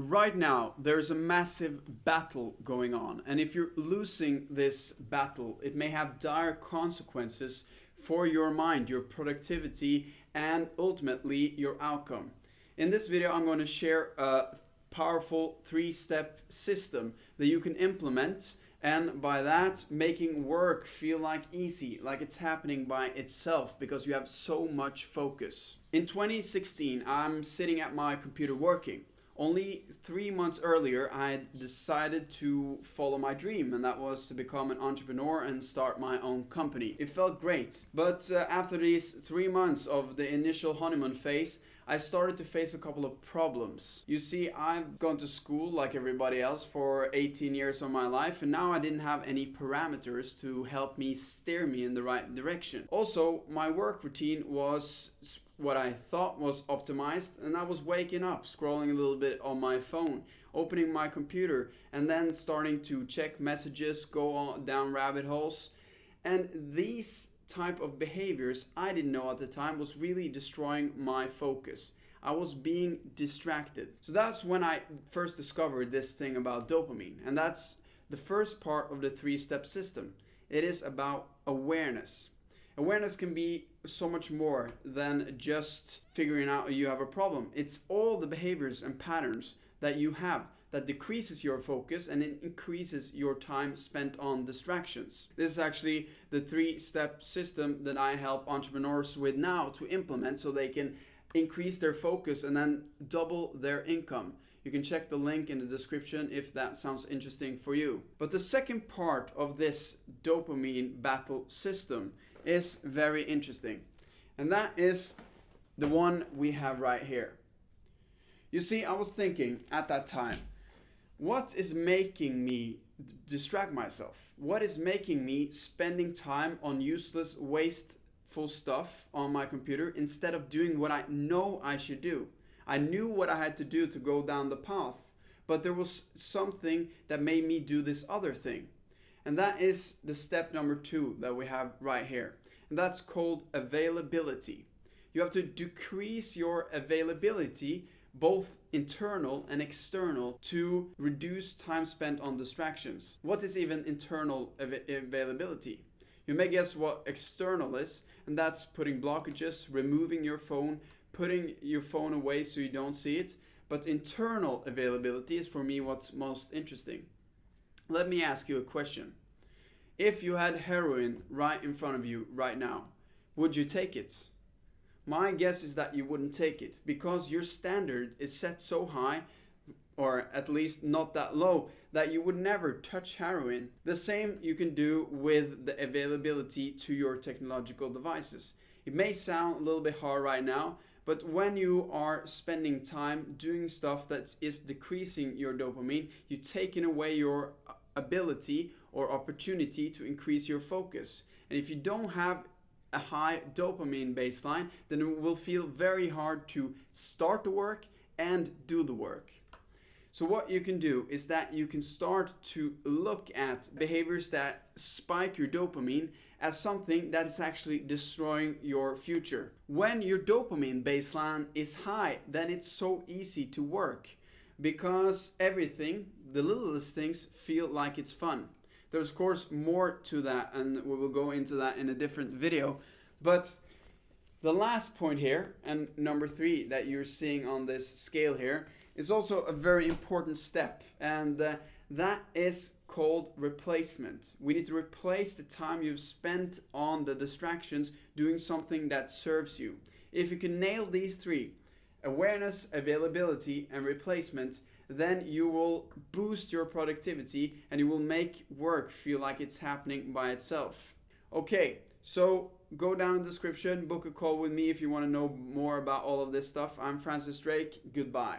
Right now, there's a massive battle going on, and if you're losing this battle, it may have dire consequences for your mind, your productivity, and ultimately your outcome. In this video, I'm going to share a powerful three-step system that you can implement, and by that, making work feel like easy, like it's happening by itself because you have so much focus. In 2016, I'm sitting at my computer working. Only 3 months earlier, I had decided to follow my dream, and that was to become an entrepreneur and start my own company. It felt great, but after these 3 months of the initial honeymoon phase, I started to face a couple of problems. You see, I've gone to school like everybody else for 18 years of my life, and now I didn't have any parameters to help me steer me in the right direction. Also, my work routine was what I thought was optimized, and I was waking up, scrolling a little bit on my phone, opening my computer, and then starting to check messages, go down rabbit holes. And these type of behaviors, I didn't know at the time, was really destroying my focus. I was being distracted. So that's when I first discovered this thing about dopamine, and that's the first part of the three-step system. It is about awareness. Awareness can be so much more than just figuring out you have a problem. It's all the behaviors and patterns that you have that decreases your focus and it increases your time spent on distractions. This is actually the three-step system that I help entrepreneurs with now to implement so they can increase their focus and then double their income. You can check the link in the description if that sounds interesting for you. But the second part of this dopamine battle system is very interesting, and that is the one we have right here. You see, I was thinking at that time, what is making me distract myself? What is making me spending time on useless, wasteful stuff on my computer instead of doing what I know I should do? I knew what I had to do to go down the path, but there was something that made me do this other thing. And that is the step number 2 that we have right here. And that's called availability. You have to decrease your availability, both internal and external, to reduce time spent on distractions. What is even internal availability? You may guess what external is, and that's putting blockages, removing your phone, putting your phone away so you don't see it. But internal availability is for me what's most interesting. Let me ask you a question. If you had heroin right in front of you right now, would you take it? My guess is that you wouldn't take it because your standard is set so high, or at least not that low, that you would never touch heroin. The same you can do with the availability to your technological devices. It may sound a little bit hard right now, but when you are spending time doing stuff that is decreasing your dopamine, you're taking away your ability or opportunity to increase your focus. And if you don't have a high dopamine baseline, then it will feel very hard to start the work and do the work. So what you can do is that you can start to look at behaviors that spike your dopamine as something that is actually destroying your future. When your dopamine baseline is high, then it's so easy to work because everything, the littlest things, feel like it's fun. There's of course more to that, and we will go into that in a different video. But the last point here, and number 3 that you're seeing on this scale here, is also a very important step, and that is called replacement. We need to replace the time you've spent on the distractions doing something that serves you. If you can nail these 3, awareness, availability, and replacement, then you will boost your productivity and you will make work feel like it's happening by itself. Okay, so go down in the description, book a call with me if you want to know more about all of this stuff. I'm Francis Drake. Goodbye.